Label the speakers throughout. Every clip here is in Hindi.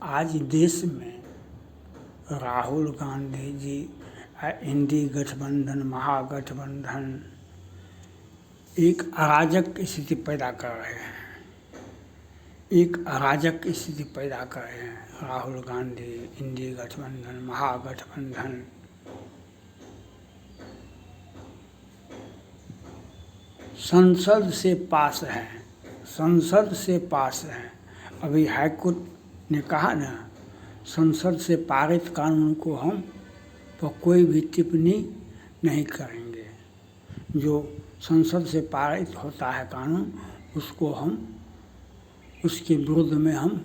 Speaker 1: आज देश में राहुल गांधी जी इंडी गठबंधन, महागठबंधन एक अराजक स्थिति पैदा कर रहे हैं। एक अराजक स्थिति पैदा कर रहे हैं। राहुल गांधी, इंडी गठबंधन, महागठबंधन संसद से पास है, संसद से पास है। अभी हाईकोर्ट ने कहा ना, संसद से पारित कानून को हम पर कोई भी टिप्पणी नहीं करेंगे। जो संसद से पारित होता है कानून, उसको हम उसके विरुद्ध में हम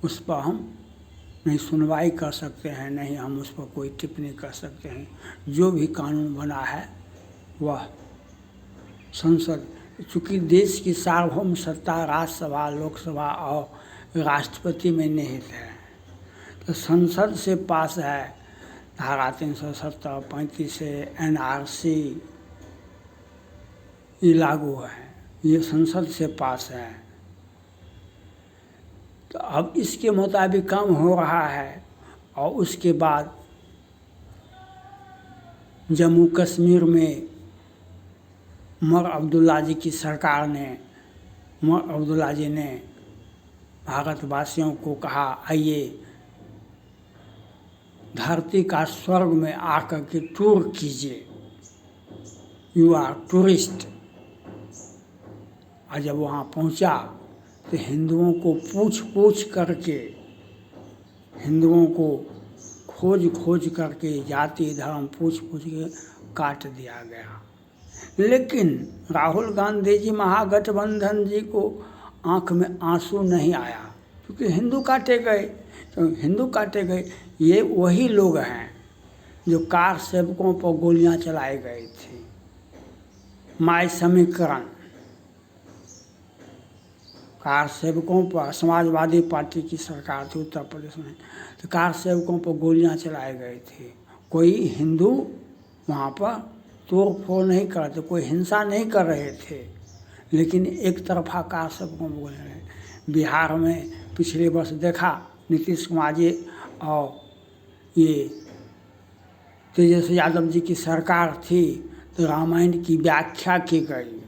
Speaker 1: उस पर हम नहीं सुनवाई कर सकते हैं, नहीं हम उस पर कोई टिप्पणी कर सकते हैं। जो भी कानून बना है वह संसद, चूँकि देश की सार्वभौम सत्ता राज्यसभा, लोकसभा और राष्ट्रपति में निहित है, तो संसद से पास है। धारा 370, 35 से NRC ये लागू है, ये संसद से पास है। तो अब इसके मुताबिक काम हो रहा है। और उसके बाद जम्मू कश्मीर में उमर अब्दुल्ला जी की सरकार ने, उमर अब्दुल्ला जी ने भारतवासियों को कहा, आइए धरती का स्वर्ग में आकर के टूर कीजिए, यू आर टूरिस्ट। और जब वहाँ पहुँचा तो हिंदुओं को पूछ करके, हिंदुओं को खोज करके, जाति धर्म पूछ के काट दिया गया। लेकिन राहुल गांधी जी, महागठबंधन जी को आंख में आंसू नहीं आया, क्योंकि हिंदू काटे गए। तो हिंदू काटे गए, ये वही लोग हैं जो कार सेवकों पर गोलियां चलाई गई थी। माय समीकरण, कार सेवकों पर, समाजवादी पार्टी की सरकार थी उत्तर प्रदेश में, तो कार सेवकों पर गोलियां चलाई गई थी। कोई हिंदू वहाँ पर तोड़ फोड़ नहीं कर रहे थे, कोई हिंसा नहीं कर रहे थे, लेकिन एक तरफा कार सेवकों पर गोलियां रहे। बिहार में पिछले वर्ष देखा, नीतीश कुमार जी और ये तेजस्वी यादव जी की सरकार थी, तो रामायण की व्याख्या की गई,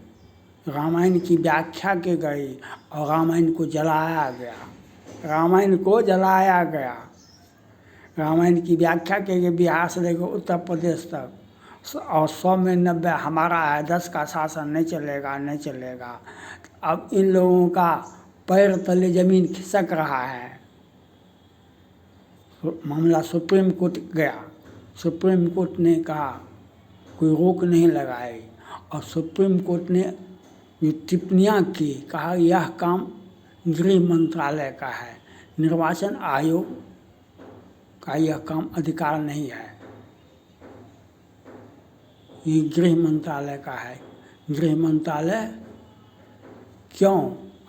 Speaker 1: रामायण की व्याख्या की गई और रामायण को जलाया गया, रामायण को जलाया गया। रामायण की व्याख्या की गई बिहार से लेकर उत्तर प्रदेश तक, और 100 में 90 हमारा है, 10 का शासन नहीं चलेगा, नहीं चलेगा। अब इन लोगों का पैर तले जमीन खिसक रहा है। मामला सुप्रीम कोर्ट गया, सुप्रीम कोर्ट ने कहा कोई रोक नहीं लगाई, और सुप्रीम कोर्ट ने जो टिप्पणियाँ की, कहा यह काम गृह मंत्रालय का है, निर्वाचन आयोग का यह काम अधिकार नहीं है, ये गृह मंत्रालय का है। गृह मंत्रालय क्यों?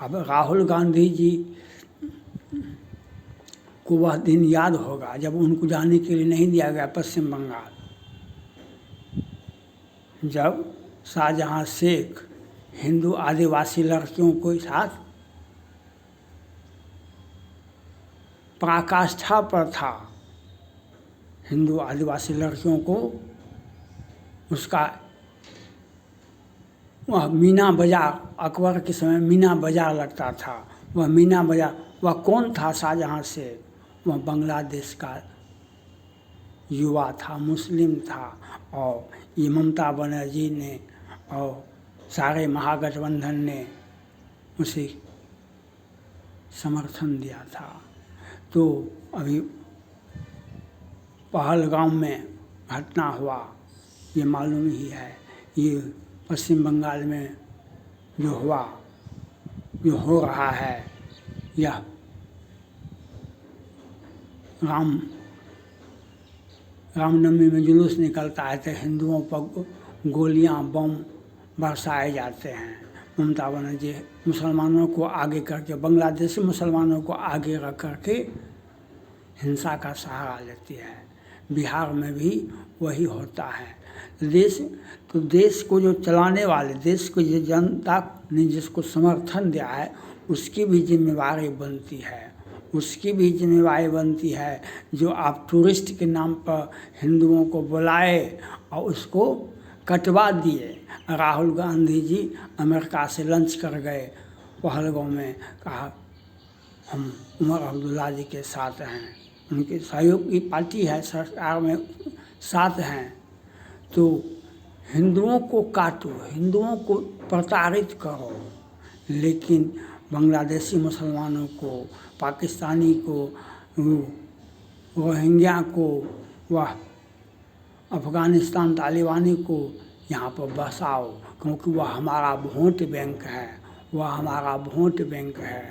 Speaker 1: अब राहुल गांधी जी को वह दिन याद होगा जब उनको जाने के लिए नहीं दिया गया पश्चिम बंगाल, जब शाहजहां शेख हिंदू आदिवासी लड़कियों के साथ पराकाष्ठा पर था। हिंदू आदिवासी लड़कियों को उसका वह मीना बाजार, अकबर के समय मीना बाजार लगता था, वह मीना बाजार, वह कौन था? शाहजहां शेख। वह बांग्लादेश का युवा था, मुस्लिम था, और ये ममता बनर्जी ने और सारे महागठबंधन ने उसे समर्थन दिया था। तो अभी पहलगाम में घटना हुआ, ये मालूम ही है। ये पश्चिम बंगाल में जो हुआ, जो हो रहा है, यह रामनवमी में जुलूस निकलता है तो हिंदुओं पर गोलियां, बम बरसाए जाते हैं। ममता बनर्जी मुसलमानों को आगे करके, बांग्लादेशी मुसलमानों को आगे रख करके हिंसा का सहारा लेती है। बिहार में भी वही होता है। देश को जो चलाने वाले, देश को जो जनता ने जिसको समर्थन दिया है, उसकी भी जिम्मेवारी बनती है, उसकी भी जिम्मेवारी बनती है। जो आप टूरिस्ट के नाम पर हिंदुओं को बुलाए और उसको कटवा दिए। राहुल गांधी जी अमेरिका से लंच कर गए पहलगाम में, कहा हम उमर अब्दुल्ला जी के साथ हैं, उनके सहयोग की पार्टी है, सरकार में साथ हैं। तो हिंदुओं को काटो, हिंदुओं को प्रताड़ित करो, लेकिन बांग्लादेशी मुसलमानों को, पाकिस्तानी को, रोहिंग्या को, वह अफ़गानिस्तान तालिबानी को यहाँ पर बसाओ, क्योंकि वह हमारा वोट बैंक है, वह हमारा वोट बैंक है।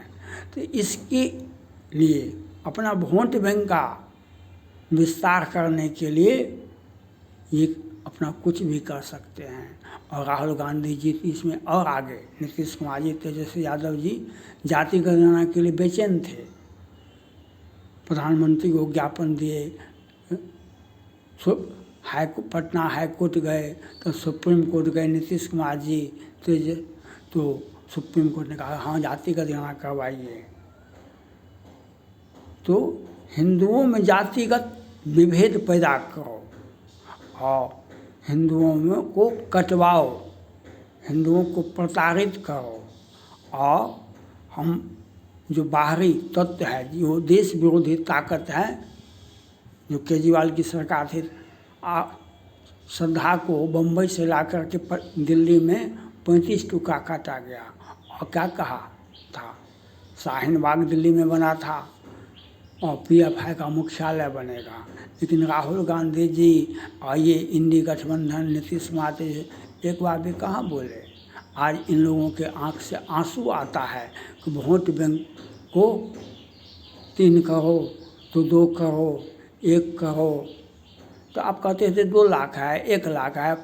Speaker 1: तो इसके लिए अपना वोट बैंक का विस्तार करने के लिए ये अपना कुछ भी कर सकते हैं। और राहुल गांधी जी इसमें और आगे, नीतीश कुमार जी, तेजस्वी यादव जी जाति गणना के लिए बेचैन थे। प्रधानमंत्री को ज्ञापन दिए, पटना हाई कोर्ट गए, तो सुप्रीम कोर्ट गए नीतीश कुमार जी, तो सुप्रीम कोर्ट ने कहा हाँ जातिगत गणना करवाइए। तो हिंदुओं में जातिगत विभेद पैदा करो और हिंदुओं में को कटवाओ, हिंदुओं को प्रताड़ित करो। और हम जो बाहरी तत्व है, जो देश विरोधी ताकत है, जो केजरीवाल की सरकार थी, श्रद्धा को बम्बई से ला कर के दिल्ली में 35 टुकड़ा काटा गया। और क्या कहा था, शाहीन बाग दिल्ली में बना था और PFI का मुख्यालय बनेगा। लेकिन राहुल गांधी जी और ये इंडी गठबंधन नीतीश कुमार एक बार भी कहाँ बोले। आज इन लोगों के आंख से आंसू आता है कि वोट बैंक को 3 करो तो 2 करो, 1 करो। तो आप कहते थे 2 लाख है, 1 लाख है,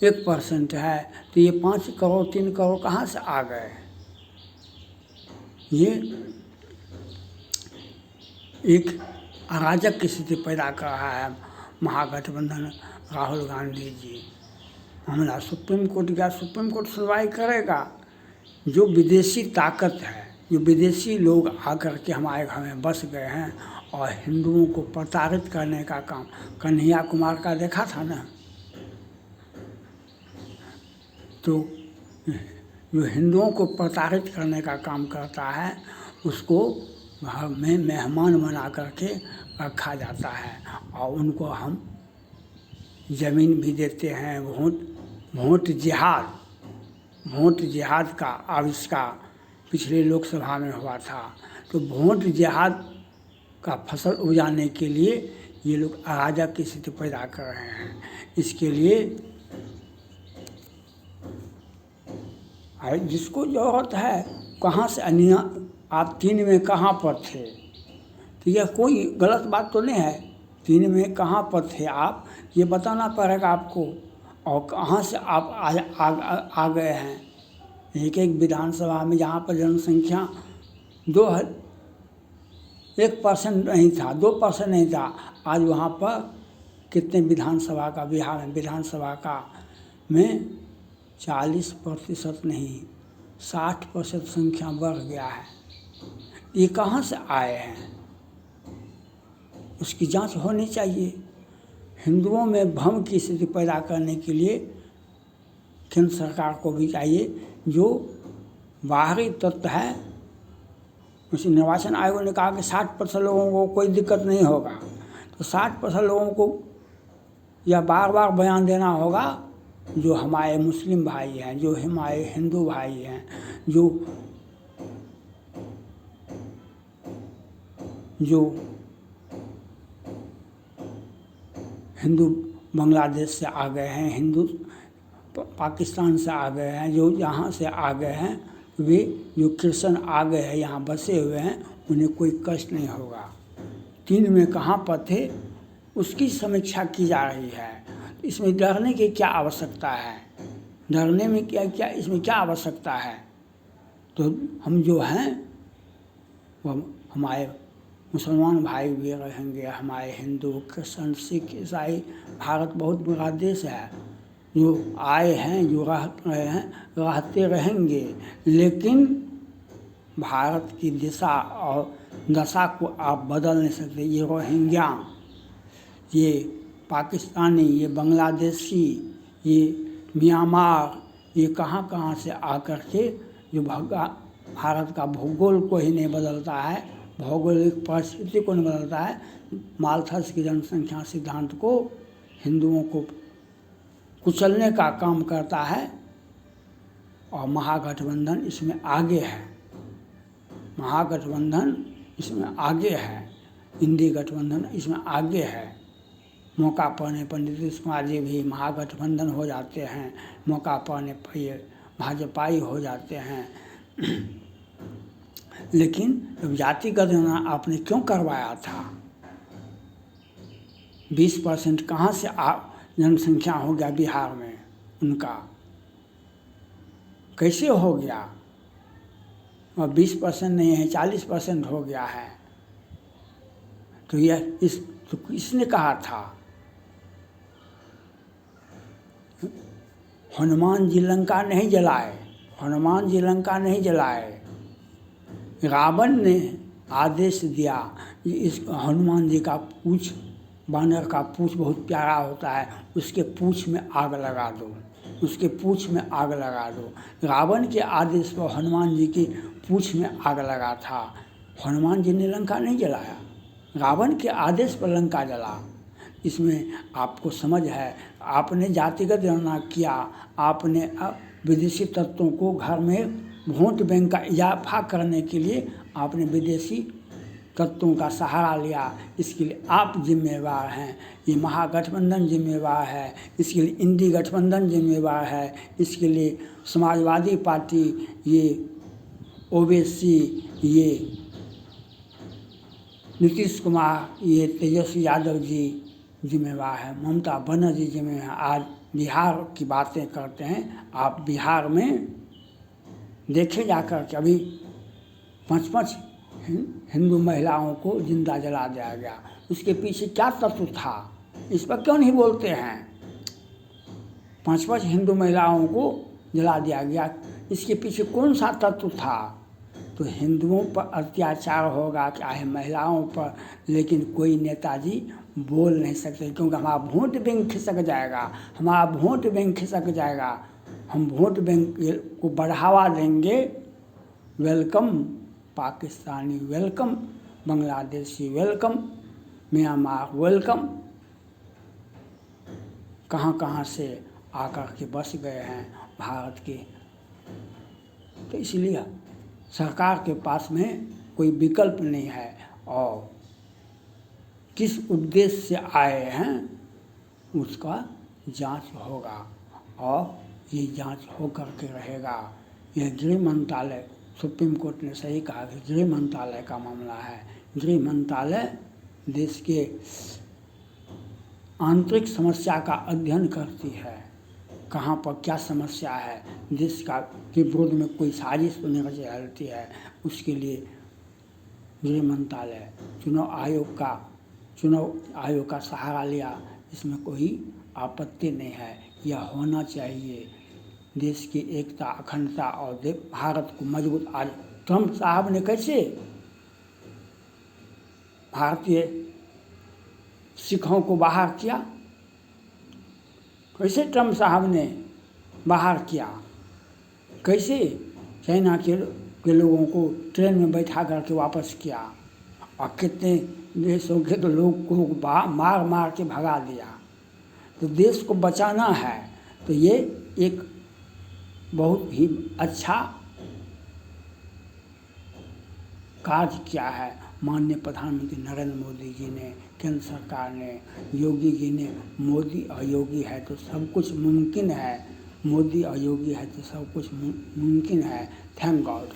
Speaker 1: 1% है, तो ये 5 करोड़ 3 करोड़ कहाँ से आ गए। ये एक अराजक की स्थिति पैदा कर रहा है महागठबंधन राहुल गांधी जी। मामला सुप्रीम कोर्ट गया, सुप्रीम कोर्ट सुनवाई करेगा। जो विदेशी ताकत है, जो विदेशी लोग आकर के हमारे घर में बस गए हैं और हिंदुओं को प्रताड़ित करने का काम कन्हैया कुमार का देखा था ना। तो जो हिंदुओं को प्रताड़ित करने का काम करता है उसको घर में मेहमान बना करके रखा जाता है और उनको हम ज़मीन भी देते हैं। वोट जिहाद का आविष्कार पिछले लोकसभा में हुआ था। तो वोट जिहाद का फसल उगाने के लिए ये लोग अराजक की स्थिति पैदा कर रहे हैं। इसके लिए जिसको ज़रूरत है, कहाँ से आप 3 में कहाँ पर थे, ठीक है, कोई गलत बात तो नहीं है। 3 में कहाँ पर थे आप, ये बताना पड़ेगा आपको, और कहाँ से आप आ गए हैं। एक विधानसभा में जहाँ पर जनसंख्या 1% नहीं था, 2% नहीं था, आज वहाँ पर कितने विधानसभा का, बिहार में विधानसभा का में 40% नहीं 60% संख्या बढ़ गया है। ये कहाँ से आए हैं, उसकी जांच होनी चाहिए। हिंदुओं में भ्रम की स्थिति पैदा करने के लिए केंद्र सरकार को भी चाहिए। जो बाहरी तत्व है, उसी निर्वाचन आयोग ने कहा कि 60% लोगों को कोई दिक्कत नहीं होगा, तो 60% लोगों को यह बार बार बयान देना होगा। जो हमारे मुस्लिम भाई हैं, जो हमारे हिंदू भाई हैं, जो हिंदू बांग्लादेश से आ गए हैं, हिंदू पाकिस्तान से आ गए हैं, जो यहाँ से आ गए हैं, वे जो क्रिश्चन आ गए हैं यहाँ बसे हुए हैं, उन्हें कोई कष्ट नहीं होगा। 3 में कहाँ पर थे उसकी समीक्षा की जा रही है। इसमें डरने की क्या आवश्यकता है, डरने में क्या इसमें क्या आवश्यकता है। तो हम जो हैं वो हमारे मुसलमान भाई भी रहेंगे, हमारे हिंदू क्रिश्चन सिख ईसाई, भारत बहुत बड़ा देश है। जो आए हैं, जो रह रहे हैं, रहते रहेंगे, लेकिन भारत की दिशा और दशा को आप बदल नहीं सकते। ये रोहिंग्या, ये पाकिस्तानी, ये बांग्लादेशी, ये म्यांमार, ये कहाँ कहाँ से आकर के जो भारत का भूगोल को ही नहीं बदलता है, भौगोलिक परिस्थिति को नहीं बदलता है, माल्थस की जनसंख्या सिद्धांत को, हिंदुओं को कुचलने का काम करता है। और महागठबंधन इसमें आगे है, महागठबंधन इसमें आगे है, इंडी गठबंधन इसमें आगे है। मौका पाने पर नीतीश कुमार जी भी महागठबंधन हो जाते हैं, मौका पाने पर ये भाजपाई हो जाते हैं। लेकिन जब जातिगत जनगणना आपने क्यों करवाया था? 20% कहाँ से जनसंख्या हो गया बिहार में उनका, कैसे हो गया? और 20% नहीं है, 40% हो गया है। तो यह तो किसने कहा था? हनुमान जी लंका नहीं जलाए, हनुमान जी लंका नहीं जलाए। रावण ने आदेश दिया कि इस हनुमान जी का पूँछ, बानर का पूँछ बहुत प्यारा होता है, उसके पूँछ में आग लगा दो, उसके पूँछ में आग लगा दो। रावण के आदेश पर हनुमान जी की पूँछ में आग लगा था। हनुमान जी ने लंका नहीं जलाया, रावण के आदेश पर लंका जला। इसमें आपको समझ है, आपने जातिगत गणना किया, आपने विदेशी तत्वों को घर में वोट बैंक का इजाफा करने के लिए आपने विदेशी तत्वों का सहारा लिया। इसके लिए आप जिम्मेवार हैं, ये महागठबंधन जिम्मेवार है, इसके लिए इंडी गठबंधन जिम्मेवार है, इसके लिए समाजवादी पार्टी, ये ओवैसी, ये नीतीश कुमार, ये तेजस्वी यादव जी जिम्मेवार है, ममता बनर्जी जिम्मेवार है। आज बिहार की बातें करते हैं, आप बिहार में देखे जाकर के अभी 5 हिंदू महिलाओं को जिंदा जला दिया गया, उसके पीछे क्या तत्व था? इस पर क्यों नहीं बोलते हैं? 5 हिंदू महिलाओं को जला दिया गया, इसके पीछे कौन सा तत्व था? तो हिंदुओं पर अत्याचार होगा चाहे महिलाओं पर, लेकिन कोई नेताजी बोल नहीं सकते, क्योंकि हमारा वोट बैंक खिसक जाएगा, हमारा वोट बैंक खिसक जाएगा। हम वोट बैंक को बढ़ावा देंगे। Welcome Pakistani, welcome Bangladeshi, welcome Myanmar, welcome. कहाँ कहाँ से आकर के बस गए हैं भारत के। तो इसलिए सरकार के पास में कोई विकल्प नहीं है, और किस उद्देश्य से आए हैं उसका जांच होगा, और ये जांच होकर के रहेगा। यह गृह मंत्रालय, सुप्रीम कोर्ट ने सही कहा कि गृह मंत्रालय का मामला है। गृह मंत्रालय देश के आंतरिक समस्या का अध्ययन करती है, कहाँ पर क्या समस्या है, देश का के विरोध में कोई साजिश तो नहीं चलती है, उसके लिए गृह मंत्रालय चुनाव आयोग का सहारा लिया। इसमें कोई आपत्ति नहीं है, यह होना चाहिए। देश की एकता, अखंडता और भारत को मजबूत। आज ट्रंप साहब ने कैसे भारतीय सिखों को बाहर किया, कैसे ट्रंप साहब ने बाहर किया, कैसे चाइना के लोगों को ट्रेन में बैठा करके वापस किया, और कितने देशों के तो लोग को मार मार के भगा दिया। तो देश को बचाना है तो ये एक बहुत ही अच्छा कार्य किया है माननीय प्रधानमंत्री नरेंद्र मोदी जी ने, केंद्र सरकार ने, योगी जी ने। मोदी और योगी है तो सब कुछ मुमकिन है, मोदी और योगी है तो सब कुछ मुमकिन है। Thank God.